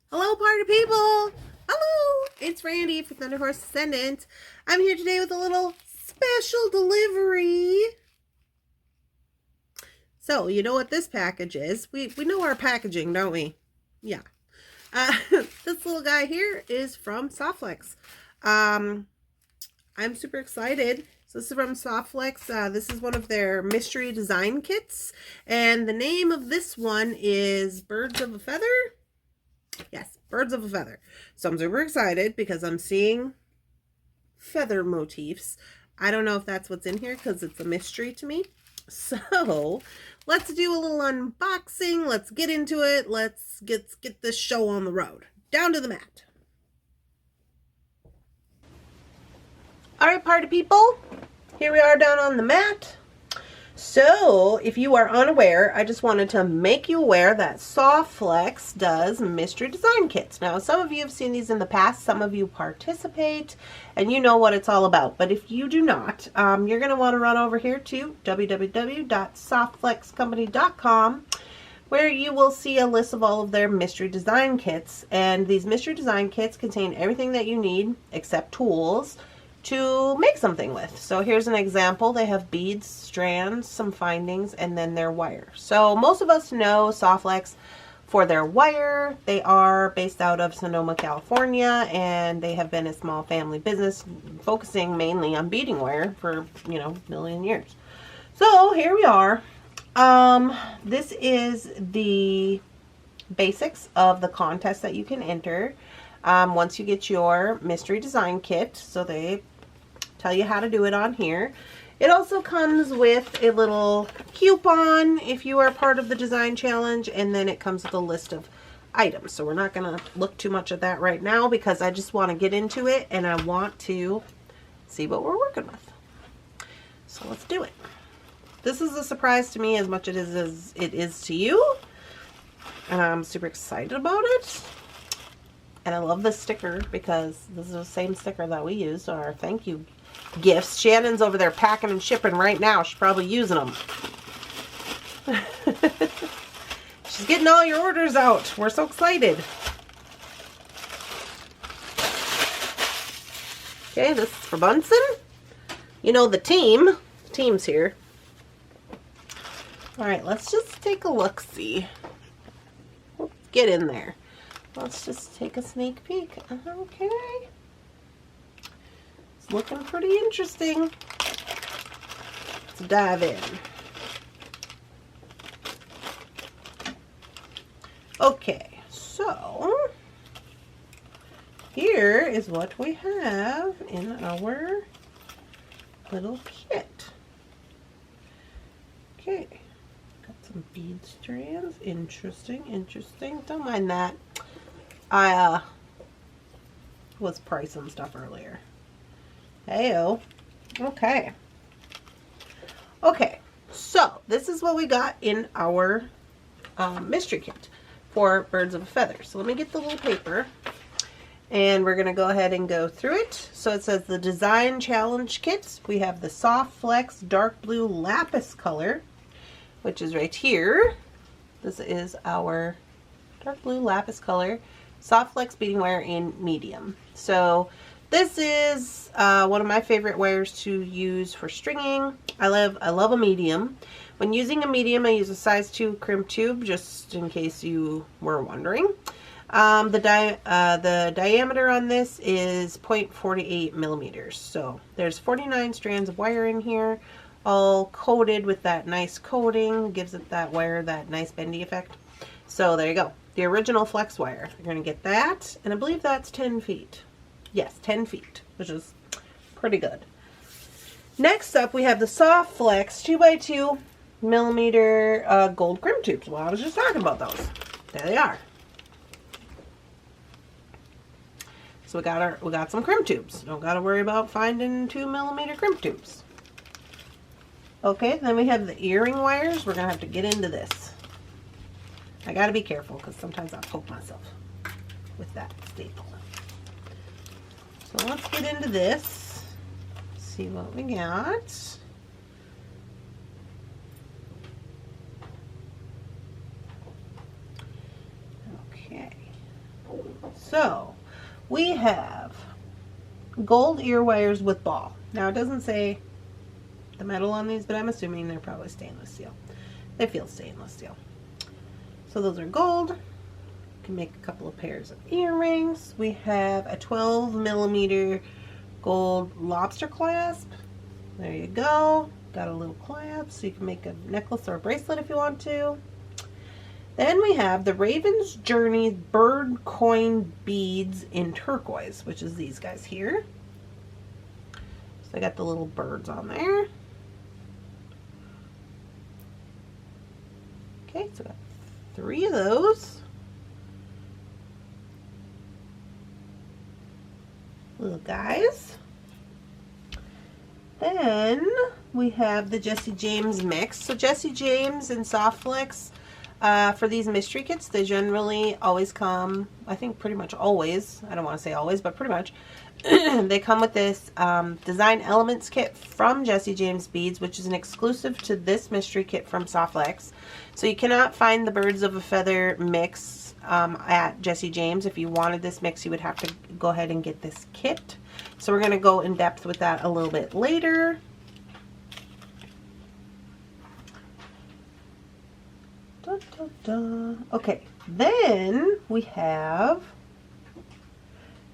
Hello, party people! Hello! It's Randy for Thunderhorse Descendant. I'm here today with a little special delivery. So, you know what this package is. We know our packaging, don't we? Yeah. This little guy here is from SoftFlex. I'm super excited. So this is from SoftFlex. This is one of their mystery design kits. And the name of this one is Birds of a Feather. Yes, Birds of a Feather. So I'm super excited because I'm seeing feather motifs. I don't know if that's what's in here because it's a mystery to me. So let's do a little unboxing. Let's get into it. Let's get this show on the road. Down to the mat. All right, party people. Here we are down on the mat. So, if you are unaware, I just wanted to make you aware that SoftFlex does mystery design kits. Now, some of you have seen these in the past, some of you participate, and you know what it's all about. But if you do not, you're going to want to run over here to www.softflexcompany.com, where you will see a list of all of their mystery design kits. And these mystery design kits contain everything that you need, except tools, to make something with. So here's an example. They have beads, strands, some findings, and then their wire. So most of us know SoftFlex for their wire. They are based out of Sonoma, California, and they have been a small family business focusing mainly on beading wire for, a million years. So here we are. This is the basics of the contest that you can enter once you get your mystery design kit. So they tell you how to do it on here. It also comes with a little coupon if you are part of the design challenge, and then it comes with a list of items. So we're not going to look too much at that right now because I just want to get into it and I want to see what we're working with. So let's do it. This is a surprise to me as much as it is to you, and I'm super excited about it. And I love this sticker because this is the same sticker that we use, our thank you gifts. Shannon's over there packing and shipping right now. She's probably using them. She's getting all your orders out. We're so excited. Okay, this is for Bunsen. You know the team. The team's here. Alright, let's just take a look-see. Let's get in there. Let's just take a sneak peek. Okay. It's looking pretty interesting. Let's dive in. Okay, so here is what we have in our little kit. Okay. Got some bead strands. Interesting. Don't mind that. I was pricing stuff earlier. Heyo. Okay. Okay. So this is what we got in our mystery kit for Birds of a Feather. So let me get the little paper, and we're going to go ahead and go through it. So it says the Design Challenge Kits. We have the SoftFlex Dark Blue Lapis color, which is right here. This is our dark blue lapis color SoftFlex beading wire in medium. So this is one of my favorite wires to use for stringing. I love a medium. When using a medium, I use a size 2 crimp tube, just in case you were wondering. The diameter on this is 0.48 millimeters. So there's 49 strands of wire in here, all coated with that nice coating. Gives it that wire that nice bendy effect. So there you go. The original flex wire. You're going to get that, and I believe that's 10 feet. Yes, 10 feet, which is pretty good. Next up, we have the SoftFlex 2x2 millimeter gold crimp tubes. Well, I was just talking about those. There they are. So we got some crimp tubes. Don't got to worry about finding 2 millimeter crimp tubes. Okay, then we have the earring wires. We're going to have to get into this. I got to be careful because sometimes I'll poke myself with that staple. So let's get into this. See what we got. Okay. So we have gold ear wires with ball. Now it doesn't say the metal on these, but I'm assuming they're probably stainless steel. They feel stainless steel. So those are gold. You can make a couple of pairs of earrings. We have a 12 millimeter gold lobster clasp. There you go. Got a little clasp, so you can make a necklace or a bracelet if you want to. Then we have the Raven's Journey bird coin beads in turquoise, which is these guys here. So I got the little birds on there. Okay, so I got 3 of those. Little guys. Then we have the Jesse James mix. So Jesse James and SoftFlex, for these mystery kits, they generally always come, I think pretty much always, I don't want to say always, but pretty much, they come with this design elements kit from Jesse James Beads, which is an exclusive to this mystery kit from SoftFlex. So you cannot find the Birds of a Feather mix at Jesse James. If you wanted this mix, you would have to go ahead and get this kit. So we're going to go in depth with that a little bit later. Okay, then we have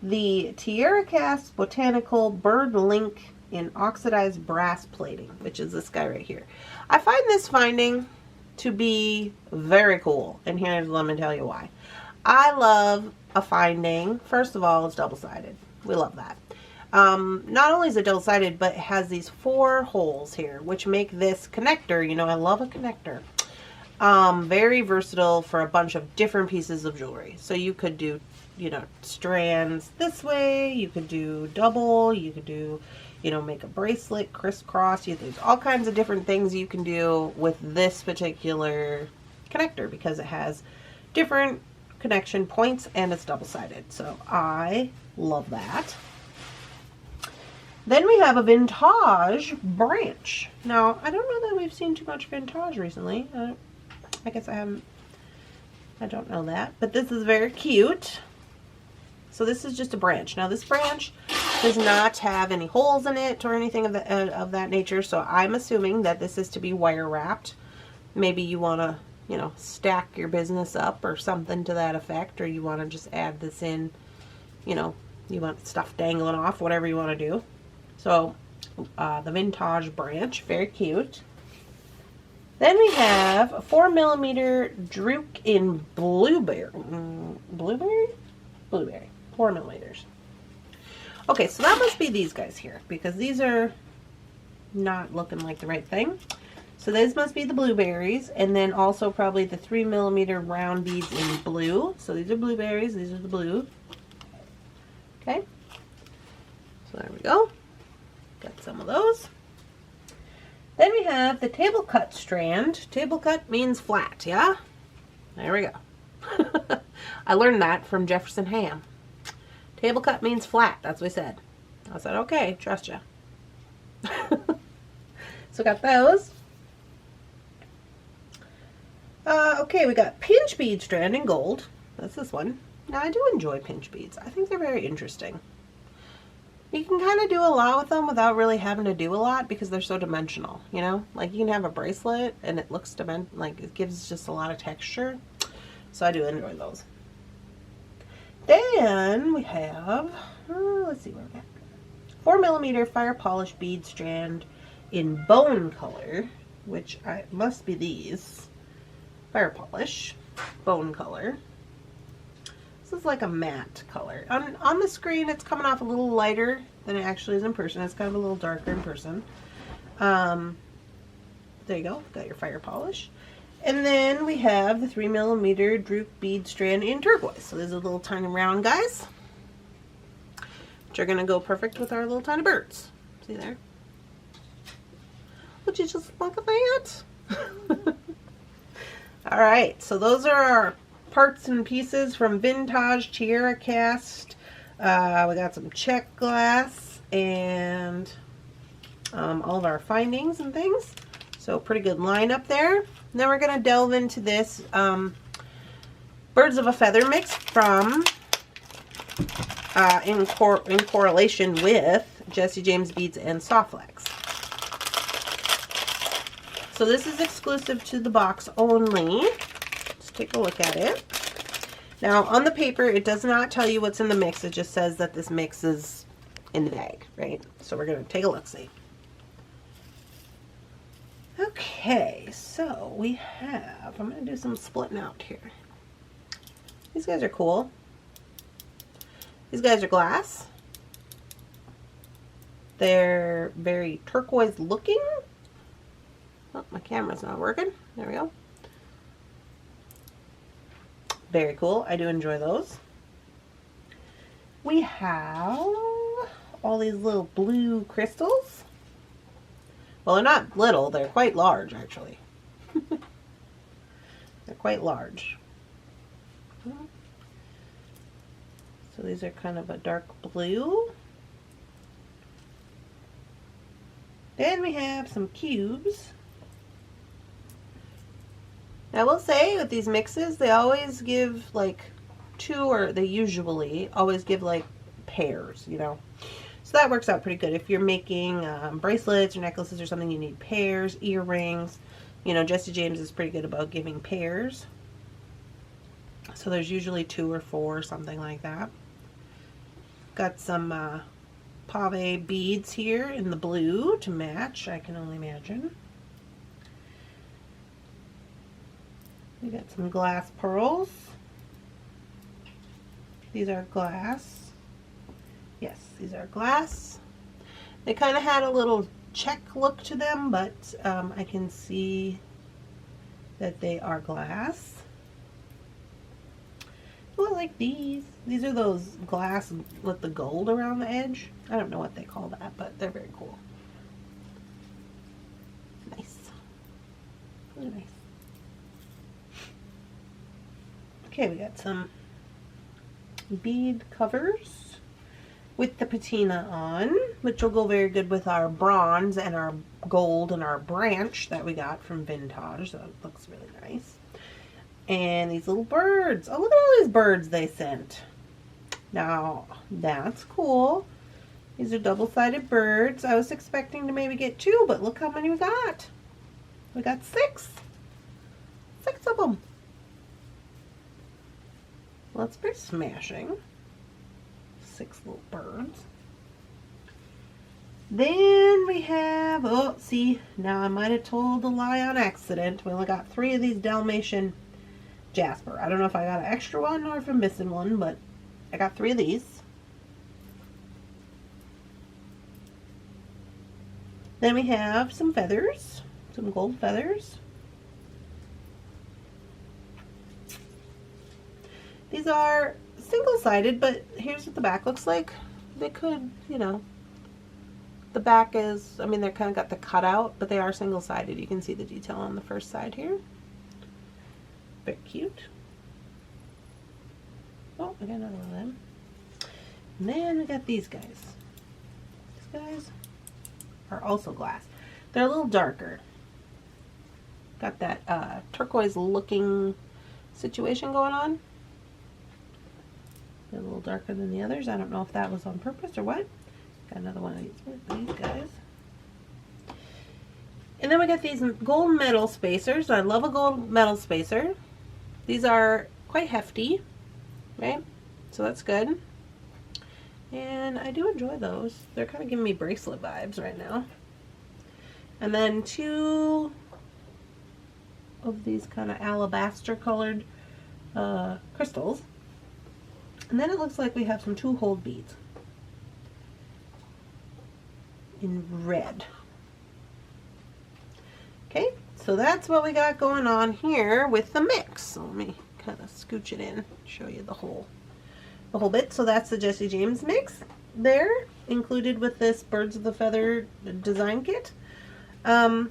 the Tierra Cast Botanical Bird Link in oxidized brass plating, which is this guy right here. I find this finding to be very cool, and let me tell you why. I love a finding. First of all, it's double-sided. We love that. Not only is it double-sided, but it has these 4 holes here, which make this connector, you know, I love a connector, very versatile for a bunch of different pieces of jewelry. So you could do, you know, strands this way, you could do double, you could do, you know, make a bracelet, crisscross. There's all kinds of different things you can do with this particular connector because it has different connection points and it's double-sided. So I love that. Then we have a vintage branch. Now, I don't know that we've seen too much vintage recently. I guess I haven't. I don't know that. But this is very cute. So this is just a branch. Now, this branch does not have any holes in it or anything of that nature. So I'm assuming that this is to be wire wrapped. Maybe you want to, you know, stack your business up or something to that effect. Or you want to just add this in, you know, you want stuff dangling off, whatever you want to do. So, the vintage branch, very cute. Then we have a 4 millimeter Drook in blueberry. Blueberry. 4 millimeters. Okay, so that must be these guys here because these are not looking like the right thing. So these must be the blueberries, and then also probably the 3 millimeter round beads in blue. So these are blueberries. These are the blue. Okay. So there we go. Got some of those. Then we have the table cut strand. Table cut means flat, yeah? There we go. I learned that from Jefferson Ham. Table cut means flat, that's what we said. I said, okay, trust ya. So got those. Okay, we got pinch bead strand in gold. That's this one. Now, I do enjoy pinch beads. I think they're very interesting. You can kind of do a lot with them without really having to do a lot because they're so dimensional, you know? Like, you can have a bracelet and it looks like it gives just a lot of texture. So I do enjoy those. Then we have, let's see what we got. 4 millimeter fire polish bead strand in bone color, which must be these. Fire polish, bone color. This is like a matte color. On the screen, it's coming off a little lighter than it actually is in person. It's kind of a little darker in person. There you go. Got your fire polish. And then we have the 3 millimeter Droop bead strand in turquoise. So these are little tiny round guys, which are going to go perfect with our little tiny birds. See there? Would you just look at that? All right. So those are our parts and pieces from Vintage Tierra Cast. We got some check glass and all of our findings and things. So pretty good lineup there. Then we're going to delve into this Birds of a Feather mix from in correlation with Jesse James Beads and SoftFlex. So this is exclusive to the box only. Let's take a look at it. Now on the paper, it does not tell you what's in the mix. It just says that this mix is in the bag, right? So we're going to take a look-see. Okay, so we have, I'm going to do some splitting out here. These guys are cool. These guys are glass. They're very turquoise looking. Oh, my camera's not working. There we go. Very cool. I do enjoy those. We have all these little blue crystals. Well, they're not little. They're quite large, actually. They're quite large. So these are kind of a dark blue. Then we have some cubes. Now, I will say with these mixes, they always give like two, or they usually always give like pairs, you know. So that works out pretty good. If you're making bracelets or necklaces or something, you need pairs, earrings. You know, Jesse James is pretty good about giving pairs. So there's usually 2 or 4, something like that. Got some pave beads here in the blue to match, I can only imagine. We got some glass pearls. These are glass. Yes, these are glass. They kind of had a little check look to them, but I can see that they are glass. Oh, I like these. These are those glass with the gold around the edge. I don't know what they call that, but they're very cool. Nice. Really nice. Okay, we got some bead covers with the patina on, which will go very good with our bronze and our gold and our branch that we got from Vintage. So it looks really nice. And these little birds. Oh, look at all these birds they sent. Now, that's cool. These are double-sided birds. I was expecting to maybe get 2, but look how many we got. We got 6. 6 of them. Well, that's pretty smashing. 6 little birds. Then we have, oh, see, now I might have told a lie on accident. We only got 3 of these Dalmatian Jasper. I don't know if I got an extra one or if I'm missing one, but I got 3 of these. Then we have some feathers, some gold feathers. These are single-sided, but here's what the back looks like. They could, you know, the back is, I mean, they're kind of got the cutout, but they are single-sided. You can see the detail on the first side here. Very cute. Oh, I got another one of them. And then we got these guys. These guys are also glass. They're a little darker. Got that turquoise looking situation going on. They're a little darker than the others. I don't know if that was on purpose or what. Got another one of these guys. And then we got these gold metal spacers. I love a gold metal spacer. These are quite hefty, right? So that's good. And I do enjoy those. They're kind of giving me bracelet vibes right now. And then 2 of these kind of alabaster colored crystals. And then it looks like we have some 2-hole beads in red. Okay, so that's what we got going on here with the mix. So let me kind of scooch it in, show you the whole bit. So that's the Jesse James mix there, included with this Birds of the Feather design kit. Let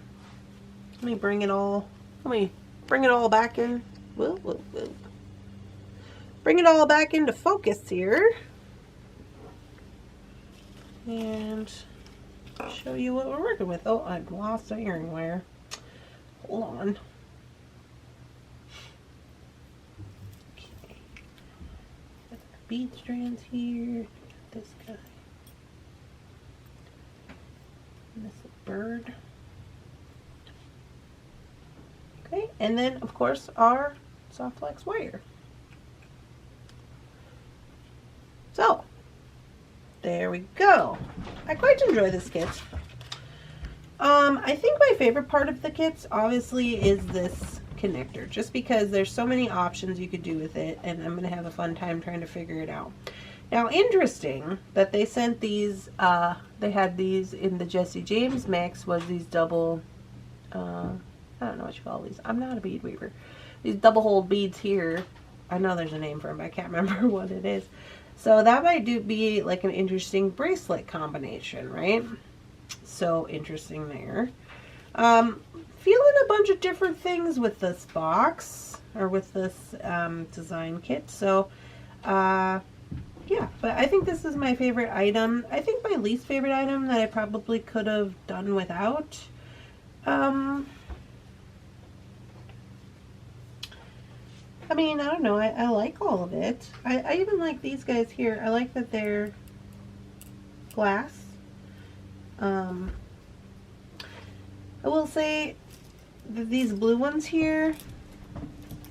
me bring it all back in. Bring it all back into focus here. And show you what we're working with. Oh, I've lost the earring wire. Hold on. Okay. bead strands here. This guy. And this bird. Okay, and then of course our SoftFlex wire. So there we go. I quite enjoy this kit. I think my favorite part of the kits obviously is this connector, just because there's so many options you could do with it, and I'm gonna have a fun time trying to figure it out. Now, interesting that they sent these, they had these in the Jesse James mix, was these double, I don't know what you call these. I'm not a bead weaver. These double hole beads here. I know there's a name for them, but I can't remember what it is. So that might be like an interesting bracelet combination, right? So interesting there. Feeling a bunch of different things with this box, or with this design kit. So yeah, but I think this is my favorite item. I think my least favorite item that I probably could have done without. I mean, I don't know. I like all of it. I even like these guys here. I like that they're glass. I will say that these blue ones here,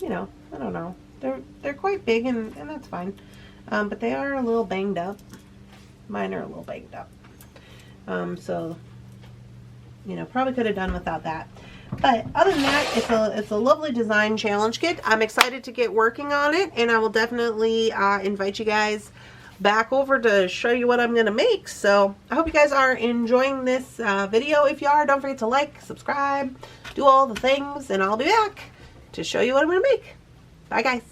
you know, I don't know. They're quite big, and that's fine. But they are a little banged up. Mine are a little banged up. So, you know, probably could have done without that. But other than that, it's a lovely design challenge kit. I'm excited to get working on it, and I will definitely invite you guys back over to show you what I'm going to make. So I hope you guys are enjoying this video. If you are, don't forget to like, subscribe, do all the things, and I'll be back to show you what I'm going to make. Bye, guys.